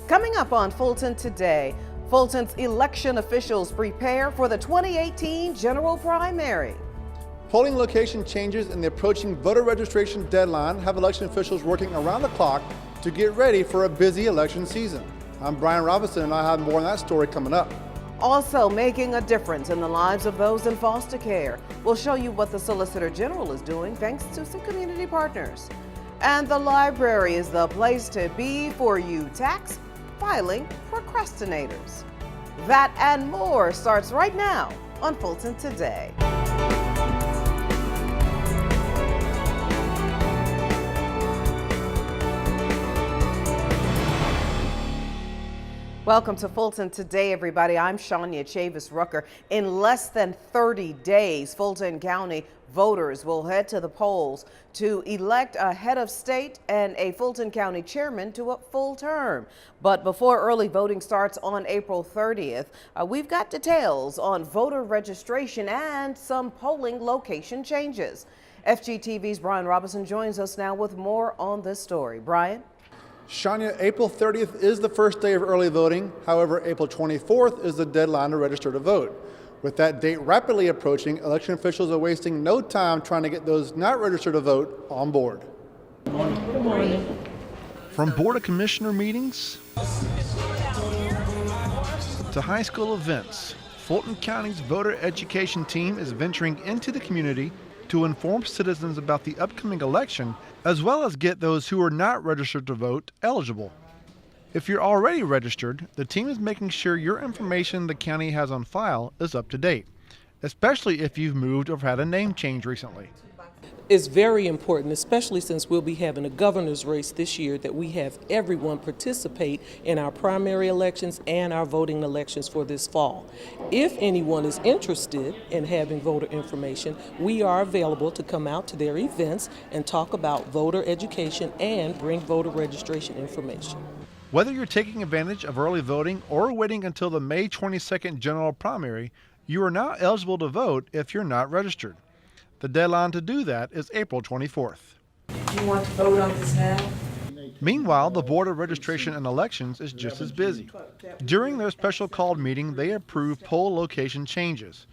Coming up on Fulton Today, Fulton's election officials prepare for the 2018 general primary. Polling location changes and the approaching voter registration deadline have election officials working around the clock to get ready for a busy election season. I'm Brian Robinson, and I have more on that story coming up. Also making a difference in the lives of those in foster care. We'll show you what the Solicitor General is doing thanks to some community partners. And the library is the place to be for you tax filing procrastinators. That and more starts right now on Fulton Today. Welcome to Fulton Today, everybody. I'm Shania Chavis-Rucker. In less than 30 days, Fulton County voters will head to the polls to elect a head of state and a Fulton County chairman to a full term. But before early voting starts on April 30th, we've got details on voter registration and some polling location changes. FGTV's Brian Robinson joins us now with more on this story. Brian? Shania, April 30th is the first day of early voting. However, April 24th is the deadline to register to vote. With that date rapidly approaching, election officials are wasting no time trying to get those not registered to vote on board. Good morning. From Board of Commissioner meetings to high school events, Fulton County's voter education team is venturing into the community to inform citizens about the upcoming election, as well as get those who are not registered to vote eligible. If you're already registered, the team is making sure your information the county has on file is up to date, especially if you've moved or had a name change recently. It's very important, especially since we'll be having a governor's race this year, that we have everyone participate in our primary elections and our voting elections for this fall. If anyone is interested in having voter information, we are available to come out to their events and talk about voter education and bring voter registration information. Whether you're taking advantage of early voting or waiting until the May 22nd general primary, you are now eligible to vote if you're not registered. The deadline to do that is April 24th. Do you want to vote on this now? Meanwhile, the Board of Registration and Elections is just as busy. During their special called meeting, they approved poll location changes.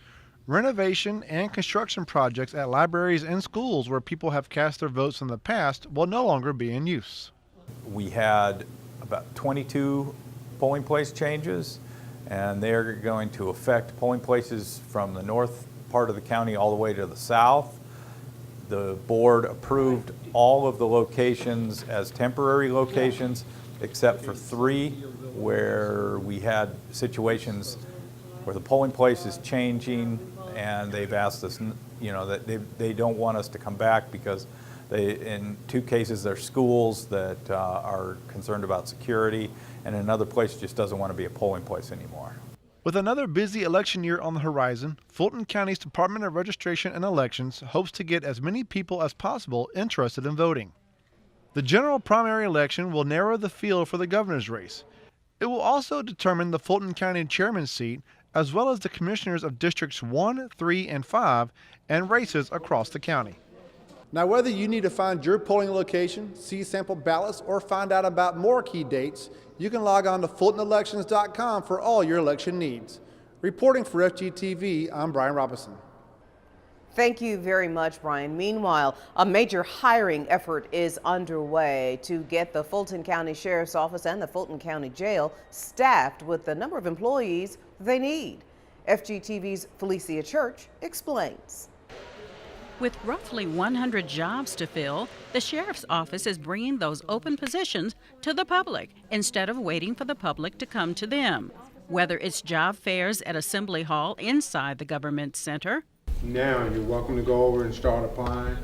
Renovation and construction projects at libraries and schools where people have cast their votes in the past will no longer be in use. We had about 22 polling place changes, and they're going to affect polling places from the north part of the county all the way to the south. The board approved all of the locations as temporary locations except for 3 where we had situations where the polling place is changing, and they've asked us, that they don't want us to come back because in 2 cases they're schools that are concerned about security, and another place just doesn't want to be a polling place anymore. With another busy election year on the horizon, Fulton County's Department of Registration and Elections hopes to get as many people as possible interested in voting. The general primary election will narrow the field for the governor's race. It will also determine the Fulton County chairman's seat, as well as the commissioners of Districts 1, 3, and 5, and races across the county. Now, whether you need to find your polling location, see sample ballots, or find out about more key dates, you can log on to FultonElections.com for all your election needs. Reporting for FGTV, I'm Brian Robinson. Thank you very much, Brian. Meanwhile, a major hiring effort is underway to get the Fulton County Sheriff's Office and the Fulton County Jail staffed with the number of employees they need. FGTV's Felicia Church explains. With roughly 100 jobs to fill, the Sheriff's Office is bringing those open positions to the public instead of waiting for the public to come to them. Whether it's job fairs at Assembly Hall inside the Government Center, now you're welcome to go over and start applying,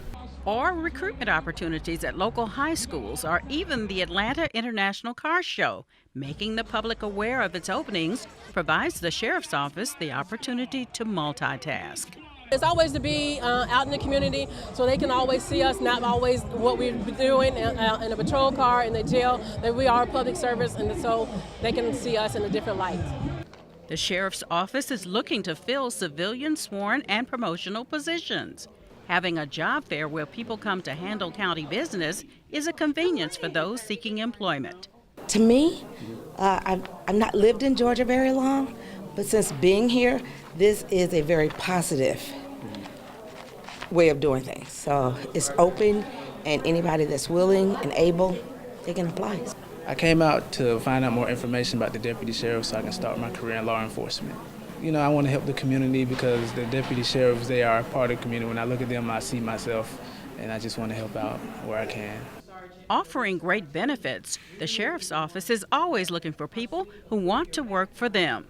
or recruitment opportunities at local high schools, or even the Atlanta International Car Show, making the public aware of its openings provides the Sheriff's Office the opportunity to multitask. It's always to be out in the community so they can always see us, not always what we're doing in a patrol car in the jail, that we are public service, and so they can see us in a different light. The Sheriff's Office is looking to fill civilian, sworn, and promotional positions. Having a job fair where people come to handle county business is a convenience for those seeking employment. To me, I've not lived in Georgia very long, but since being here, this is a very positive way of doing things. So it's open, and anybody that's willing and able, they can apply. I came out to find out more information about the deputy sheriff so I can start my career in law enforcement. You know, I want to help the community because the deputy sheriffs, they are a part of the community. When I look at them, I see myself, and I just want to help out where I can. Offering great benefits, the sheriff's office is always looking for people who want to work for them.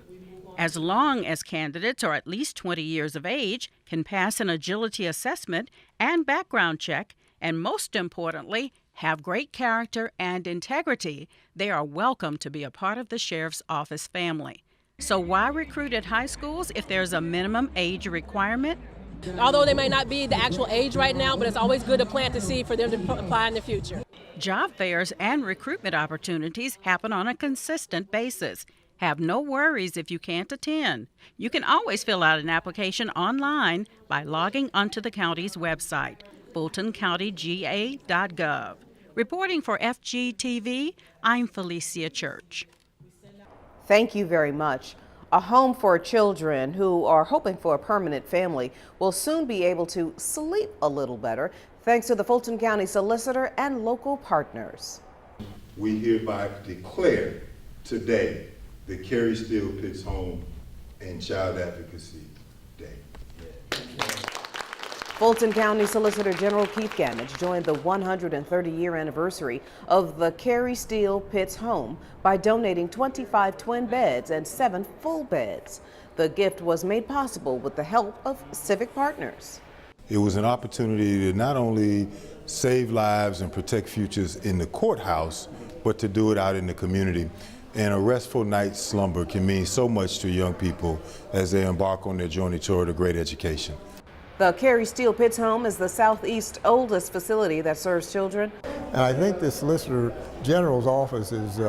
As long as candidates are at least 20 years of age, can pass an agility assessment and background check, and most importantly, have great character and integrity, they are welcome to be a part of the sheriff's office family. So why recruit at high schools if there's a minimum age requirement? Although they may not be the actual age right now, but it's always good to plant the seed for them to apply in the future. Job fairs and recruitment opportunities happen on a consistent basis. Have no worries if you can't attend. You can always fill out an application online by logging onto the county's website, fultoncountyga.gov. Reporting for FGTV, I'm Felicia Church. Thank you very much. A home for children who are hoping for a permanent family will soon be able to sleep a little better thanks to the Fulton County Solicitor and local partners. We hereby declare today the Carrie Steele Pitts Home and Child Advocacy Day. Fulton County Solicitor General Keith Gamage joined the 130-year anniversary of the Carrie Steele Pitts Home by donating 25 twin beds and 7 full beds. The gift was made possible with the help of civic partners. It was an opportunity to not only save lives and protect futures in the courthouse, but to do it out in the community. And a restful night's slumber can mean so much to young people as they embark on their journey toward a great education. The Carrie Steele Pitts Home is the Southeast's oldest facility that serves children. And I think the Solicitor General's office is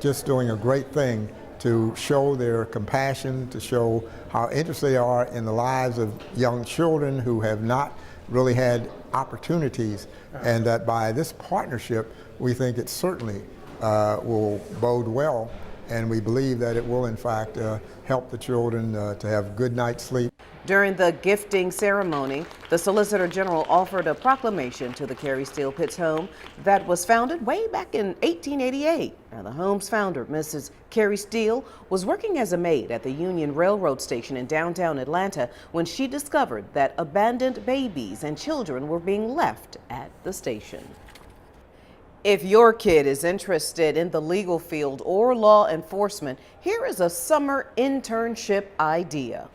just doing a great thing to show their compassion, to show how interested they are in the lives of young children who have not really had opportunities, and that by this partnership, we think it certainly will bode well, and we believe that it will in fact help the children to have good night's sleep. During the gifting ceremony, the Solicitor General offered a proclamation to the Carrie Steele Pitts Home that was founded way back in 1888. Now, the home's founder, Mrs. Carrie Steele, was working as a maid at the Union Railroad station in downtown Atlanta when she discovered that abandoned babies and children were being left at the station. If your kid is interested in the legal field or law enforcement, here is a summer internship idea.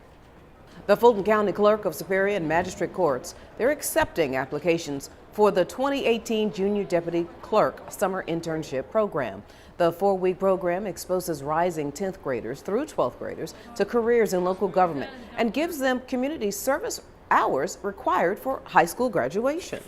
The Fulton County Clerk of Superior and Magistrate Courts, they're accepting applications for the 2018 Junior Deputy Clerk Summer Internship Program. The 4-week program exposes rising 10th graders through 12th graders to careers in local government and gives them community service hours required for high school graduation.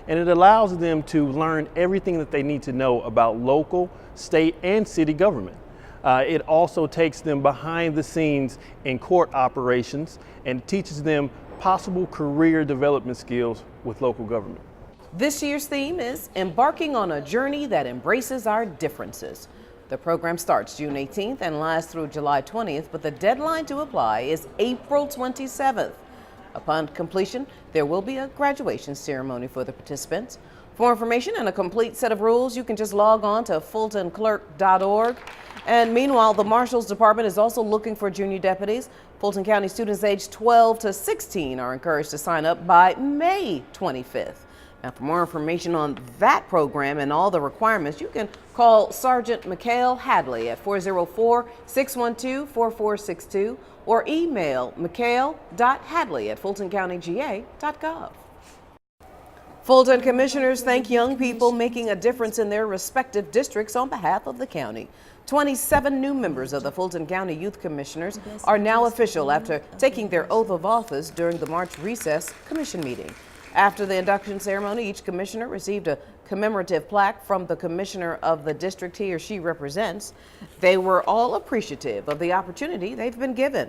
And it allows them to learn everything that they need to know about local, state, and city government. It also takes them behind the scenes in court operations and teaches them possible career development skills with local government. This year's theme is embarking on a journey that embraces our differences. The program starts June 18th and lasts through July 20th, but the deadline to apply is April 27th. Upon completion, there will be a graduation ceremony for the participants. For information and a complete set of rules, you can just log on to fultonclerk.org. And meanwhile, the Marshal's Department is also looking for junior deputies. Fulton County students aged 12 to 16 are encouraged to sign up by May 25th. Now, for more information on that program and all the requirements, you can call Sergeant Mikhail Hadley at 404-612-4462 or email mikhail.hadley@fultoncountyga.gov. Fulton commissioners thank young people making a difference in their respective districts on behalf of the county. 27 new members of the Fulton County Youth Commissioners are now official after taking their oath of office during the March recess commission meeting. After the induction ceremony, each commissioner received a commemorative plaque from the commissioner of the district he or she represents. They were all appreciative of the opportunity they've been given.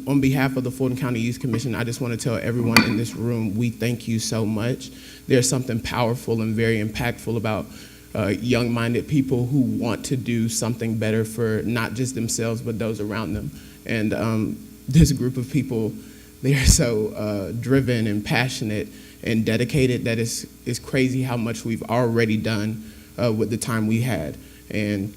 On behalf of the Fulton County Youth Commission, I just want to tell everyone in this room, we thank you so much. There's something powerful and very impactful about young-minded people who want to do something better for not just themselves, but those around them. And this group of people, they are so driven and passionate and dedicated that it's crazy how much we've already done with the time we had. And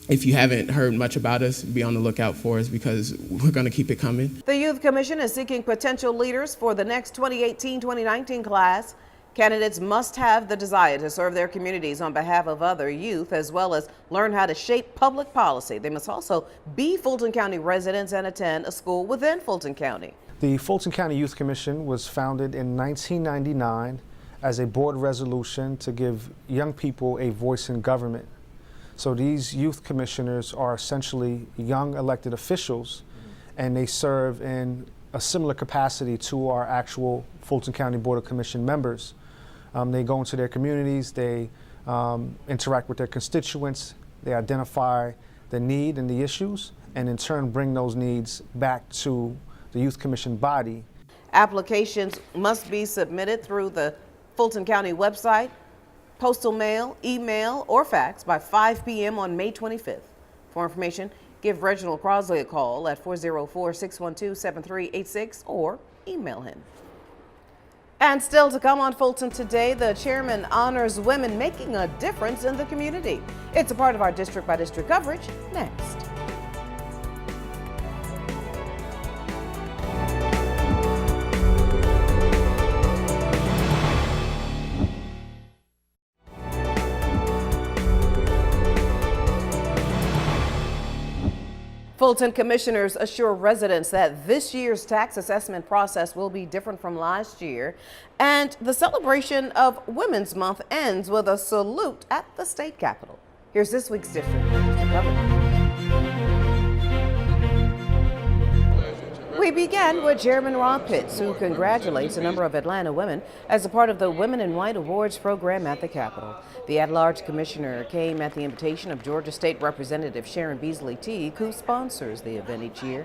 if you haven't heard much about us, be on the lookout for us because we're going to keep it coming. The Youth Commission is seeking potential leaders for the next 2018-2019 class. Candidates must have the desire to serve their communities on behalf of other youth, as well as learn how to shape public policy. They must also be Fulton County residents and attend a school within Fulton County. The Fulton County Youth Commission was founded in 1999 as a board resolution to give young people a voice in government. So these youth commissioners are essentially young elected officials, and they serve in a similar capacity to our actual Fulton County Board of Commission members. They go into their communities, they interact with their constituents, they identify the need and the issues, and in turn bring those needs back to the Youth Commission body. Applications must be submitted through the Fulton County website, postal mail, email, or fax by 5 p.m. on May 25th. For information, give Reginald Crosley a call at 404-612-7386 or email him. And still to come on Fulton Today, the chairman honors women making a difference in the community. It's a part of our district-by-district coverage next. Fulton commissioners assure residents that this year's tax assessment process will be different from last year. And the celebration of Women's Month ends with a salute at the state capitol. Here's this week's district coverage. We began with Chairman Rob Pitts, who congratulates a number of Atlanta women as a part of the Women in White Awards program at the Capitol. The at-large commissioner came at the invitation of Georgia State Representative Sharon Beasley Teague, who sponsors the event each year.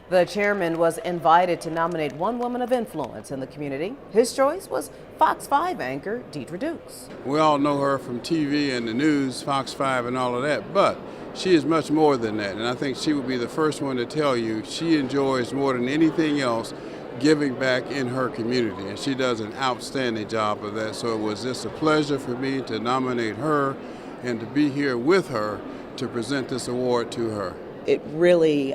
The chairman was invited to nominate one woman of influence in the community. His choice was Fox 5 anchor Deidre Dukes. We all know her from TV and the news, Fox 5 and all of that, but she is much more than that, and I think she would be the first one to tell you she enjoys more than anything else giving back in her community, and she does an outstanding job of that. So it was just a pleasure for me to nominate her and to be here with her to present this award to her. It really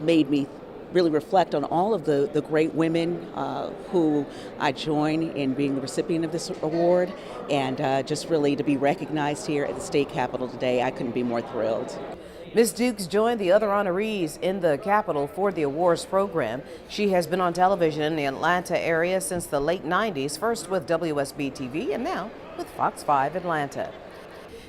made me really reflect on all of the great women who I join in being the recipient of this award, and just really to be recognized here at the state capitol today, I couldn't be more thrilled. Ms. Dukes joined the other honorees in the Capitol for the awards program. She has been on television in the Atlanta area since the late 90s, first with WSB TV and now with Fox 5 Atlanta.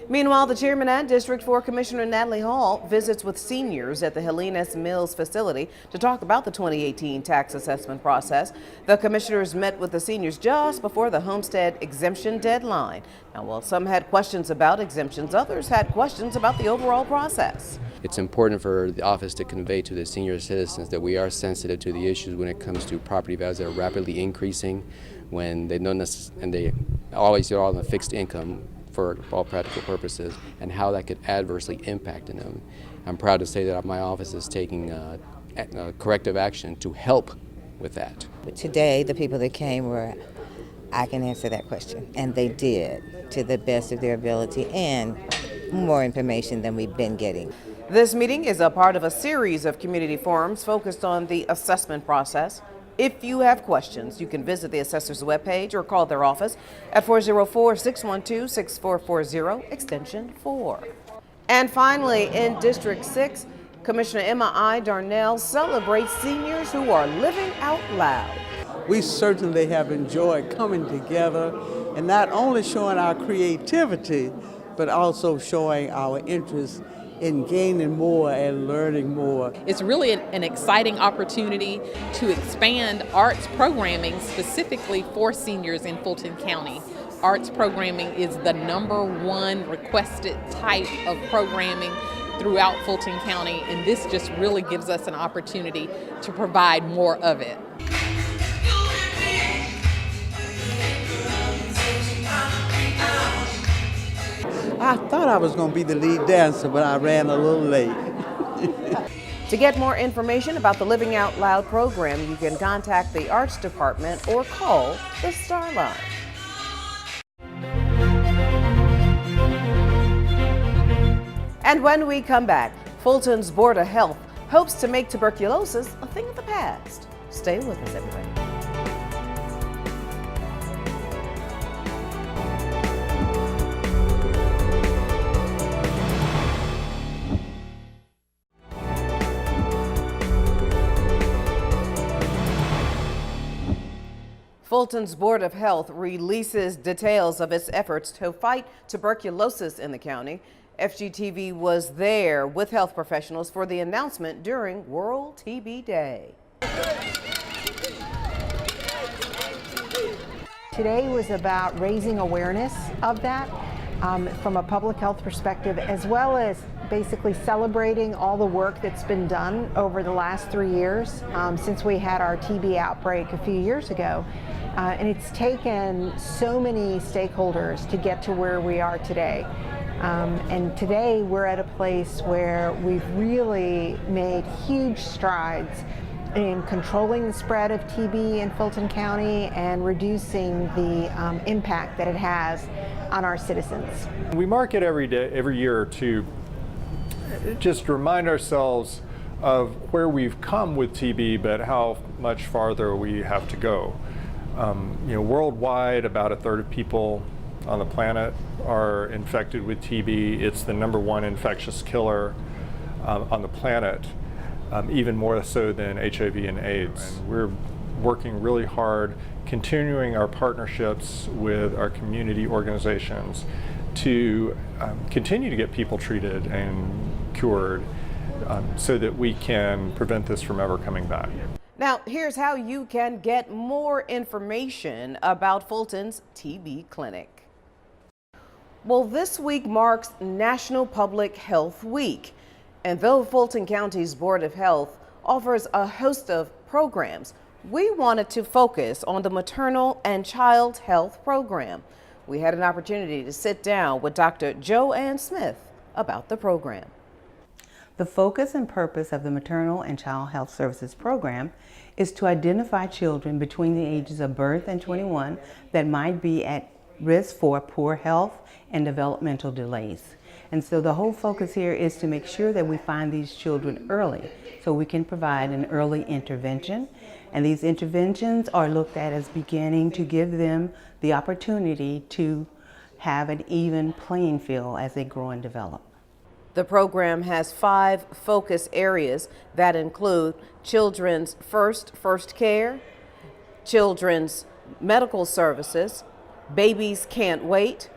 Meanwhile, the chairman and District 4 Commissioner Natalie Hall visits with seniors at the Helene S. Mills facility to talk about the 2018 tax assessment process. The commissioners met with the seniors just before the homestead exemption deadline. Now, while some had questions about exemptions, others had questions about the overall process. It's important for the office to convey to the senior citizens that we are sensitive to the issues when it comes to property values that are rapidly increasing, when they don't and they always are on a fixed income for all practical purposes, and how that could adversely impact them. I'm proud to say that my office is taking corrective action to help with that. Today, the people that came were, I can answer that question, and they did to the best of their ability and more information than we've been getting. This meeting is a part of a series of community forums focused on the assessment process. If you have questions, you can visit the assessor's webpage or call their office at 404-612-6440, extension 4. And finally, in District 6, Commissioner Emma I. Darnell celebrates seniors who are living out loud. We certainly have enjoyed coming together and not only showing our creativity, but also showing our interest in gaining more and learning more. It's really an exciting opportunity to expand arts programming specifically for seniors in Fulton County. Arts programming is the #1 requested type of programming throughout Fulton County, and this just really gives us an opportunity to provide more of it. I thought I was going to be the lead dancer, but I ran a little late. To get more information about the Living Out Loud program, you can contact the Arts Department or call the Star Line. And when we come back, Fulton's Board of Health hopes to make tuberculosis a thing of the past. Stay with us, everybody. Fulton's Board of Health releases details of its efforts to fight tuberculosis in the county. FGTV was there with health professionals for the announcement during World TB Day. Today was about raising awareness of that from a public health perspective, as well as basically celebrating all the work that's been done over the last 3 years since we had our TB outbreak a few years ago. And it's taken so many stakeholders to get to where we are today. And today we're at a place where we've really made huge strides in controlling the spread of TB in Fulton County and reducing the impact that it has on our citizens. We mark it every year to just remind ourselves of where we've come with TB, but how much farther we have to go. Worldwide, about a third of people on the planet are infected with TB. It's the #1 infectious killer on the planet, even more so than HIV and AIDS. And we're working really hard, continuing our partnerships with our community organizations to continue to get people treated and cured so that we can prevent this from ever coming back. Now, here's how you can get more information about Fulton's TB Clinic. Well, this week marks National Public Health Week. And though Fulton County's Board of Health offers a host of programs, we wanted to focus on the maternal and child health program. We had an opportunity to sit down with Dr. Joanne Smith about the program. The focus and purpose of the Maternal and Child Health Services program is to identify children between the ages of birth and 21 that might be at risk for poor health and developmental delays. And so the whole focus here is to make sure that we find these children early so we can provide an early intervention. And these interventions are looked at as beginning to give them the opportunity to have an even playing field as they grow and develop. The program has 5 focus areas that include children's first care, children's medical services, babies can't wait,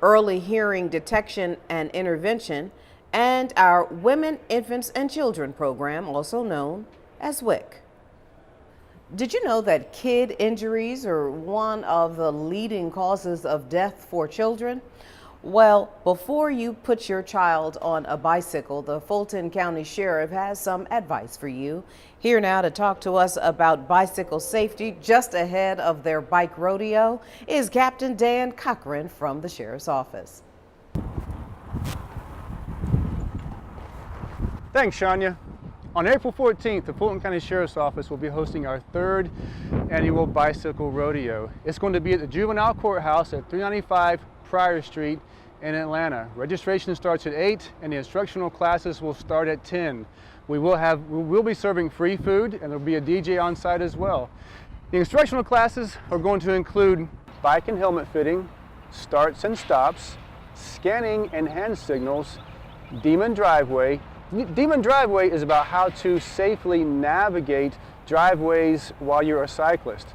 early hearing detection and intervention, and our Women, Infants, and Children program, also known as WIC. Did you know that kid injuries are one of the leading causes of death for children? Well, before you put your child on a bicycle, the Fulton County Sheriff has some advice for you. Here now to talk to us about bicycle safety just ahead of their bike rodeo is Captain Dan Cochran from the Sheriff's Office. Thanks, Shania. On April 14th, the Fulton County Sheriff's Office will be hosting our 3rd annual bicycle rodeo. It's going to be at the Juvenile Courthouse at 395 Pryor Street in Atlanta. Registration starts at 8 and the instructional classes will start at 10. We will be serving free food and there'll be a DJ on site as well. The instructional classes are going to include bike and helmet fitting, starts and stops, scanning and hand signals, Demon Driveway. Demon Driveway is about how to safely navigate driveways while you're a cyclist.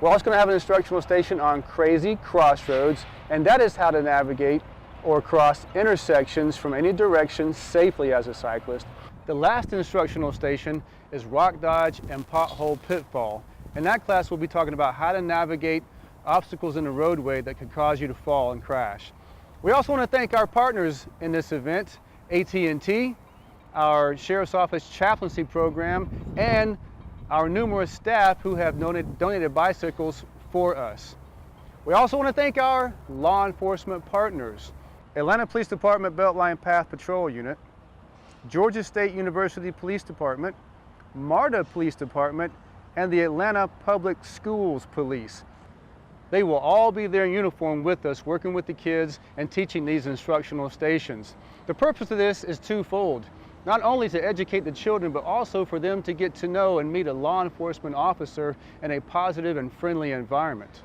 We're also going to have an instructional station on Crazy Crossroads, and that is how to navigate or cross intersections from any direction safely as a cyclist. The last instructional station is Rock Dodge and Pothole Pitfall. In that class, we'll be talking about how to navigate obstacles in the roadway that could cause you to fall and crash. We also want to thank our partners in this event, AT&T, our Sheriff's Office chaplaincy program, and our numerous staff who have donated bicycles for us. We also want to thank our law enforcement partners. Atlanta Police Department Beltline Path Patrol Unit, Georgia State University Police Department, MARTA Police Department, and the Atlanta Public Schools Police. They will all be there in uniform with us, working with the kids and teaching these instructional stations. The purpose of this is twofold. Not only to educate the children, but also for them to get to know and meet a law enforcement officer in a positive and friendly environment.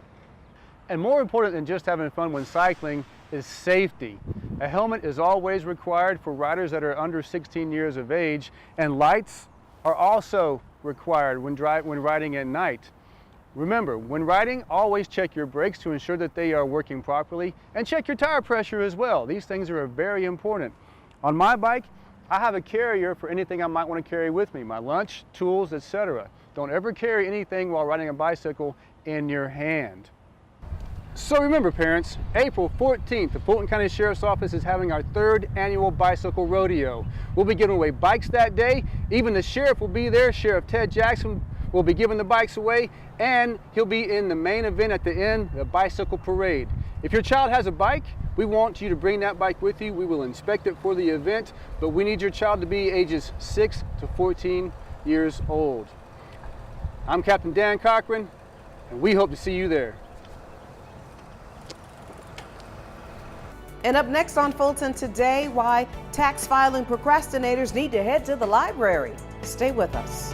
And more important than just having fun when cycling is safety. A helmet is always required for riders that are under 16 years of age, and lights are also required when riding at night. Remember, when riding, always check your brakes to ensure that they are working properly, and check your tire pressure as well. These things are very important. On my bike, I have a carrier for anything I might want to carry with me, my lunch, tools, etc. Don't ever carry anything while riding a bicycle in your hand. So remember, parents, April 14th, the Fulton County Sheriff's Office is having our 3rd annual bicycle rodeo. We'll be giving away bikes that day. Even the sheriff will be there. Sheriff Ted Jackson will be giving the bikes away, and he'll be in the main event at the end, the bicycle parade. If your child has a bike, we want you to bring that bike with you. We will inspect it for the event, but we need your child to be ages 6 to 14 years old. I'm Captain Dan Cochran, and we hope to see you there. And up next on Fulton Today, why tax filing procrastinators need to head to the library. Stay with us.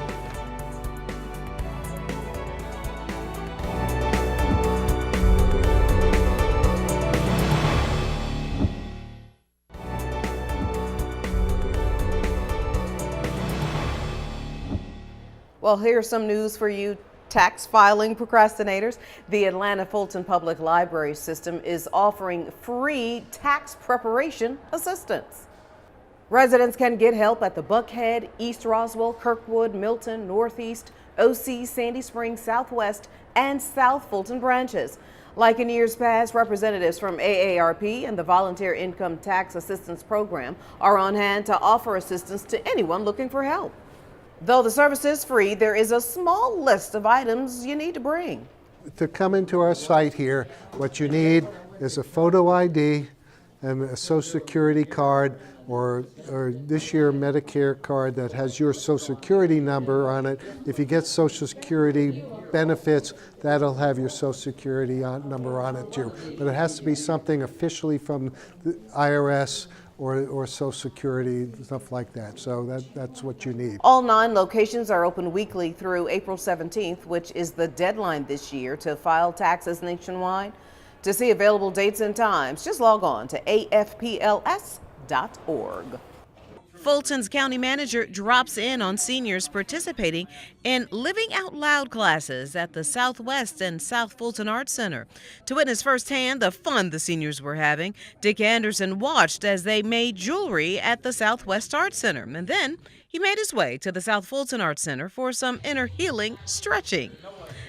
Well, here's some news for you tax filing procrastinators. The Atlanta Fulton Public Library System is offering free tax preparation assistance. Residents can get help at the Buckhead, East Roswell, Kirkwood, Milton, Northeast, OC, Sandy Springs, Southwest, and South Fulton branches. Like in years past, representatives from AARP and the Volunteer Income Tax Assistance Program are on hand to offer assistance to anyone looking for help. Though the service is free, there is a small list of items you need to bring. To come into our site here, what you need is a photo ID and a Social Security card, or this year Medicare card that has your Social Security number on it. If you get Social Security benefits, that'll have your Social Security number on it too. But it has to be something officially from the IRS or Social Security, stuff like that. So that's what you need. All 9 locations are open weekly through April 17th, which is the deadline this year to file taxes nationwide. To see available dates and times, just log on to afpls.org. Fulton's county manager drops in on seniors participating in Living Out Loud classes at the Southwest and South Fulton Arts Center. To witness firsthand the fun the seniors were having, Dick Anderson watched as they made jewelry at the Southwest Arts Center, and then he made his way to the South Fulton Arts Center for some inner healing stretching.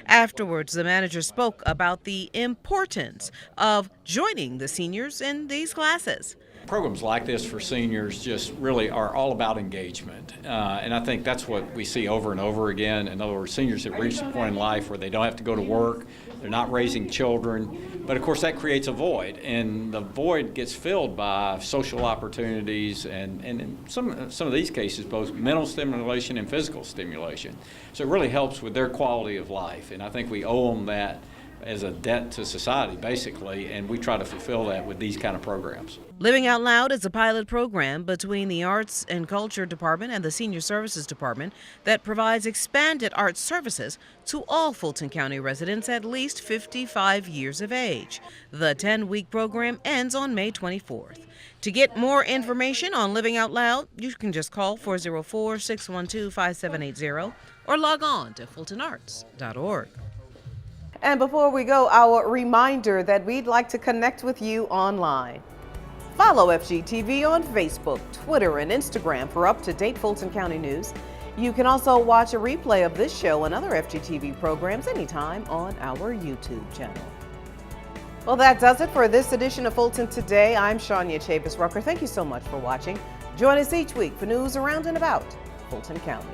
Afterwards, the manager spoke about the importance of joining the seniors in these classes. Programs like this for seniors just really are all about engagement, and I think that's what we see over and over again. In other words, seniors have reached a point in life where they don't have to go to work, they're not raising children, but of course that creates a void, and the void gets filled by social opportunities and in some of these cases both mental stimulation and physical stimulation. So it really helps with their quality of life, and I think we owe them that as a debt to society, basically, and we try to fulfill that with these kind of programs. Living Out Loud is a pilot program between the Arts and Culture Department and the Senior Services Department that provides expanded arts services to all Fulton County residents at least 55 years of age. The 10-week program ends on May 24th. To get more information on Living Out Loud, you can just call 404-612-5780 or log on to fultonarts.org. And before we go, our reminder that we'd like to connect with you online. Follow FGTV on Facebook, Twitter, and Instagram for up-to-date Fulton County news. You can also watch a replay of this show and other FGTV programs anytime on our YouTube channel. Well, that does it for this edition of Fulton Today. I'm Shania Chavis-Rucker. Thank you so much for watching. Join us each week for news around and about Fulton County.